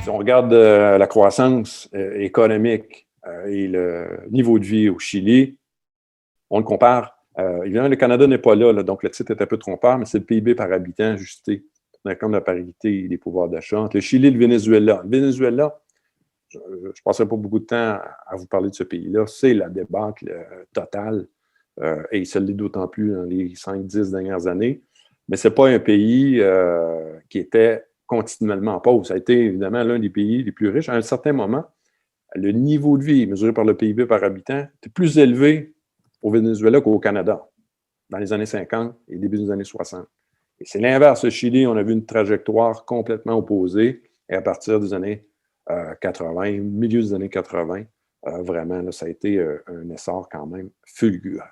Si on regarde la croissance économique et le niveau de vie au Chili, on le compare. Évidemment, le Canada n'est pas là, donc le titre est un peu trompeur, mais c'est le PIB par habitant ajusté dans le cadre de la parité des pouvoirs d'achat entre le Chili et le Venezuela. Le Venezuela, je ne passerai pas beaucoup de temps à vous parler de ce pays-là, c'est la débâcle totale, et ça l'est d'autant plus dans les 5-10 dernières années. Mais ce n'est pas un pays qui était continuellement en pause. Ça a été évidemment l'un des pays les plus riches. À un certain moment, le niveau de vie mesuré par le PIB par habitant était plus élevé au Venezuela qu'au Canada dans les années 50 et début des années 60. Et c'est l'inverse. Au Chili, on a vu une trajectoire complètement opposée. Et à partir des années 80, milieu des années 80, vraiment, là, ça a été un essor quand même fulgurant.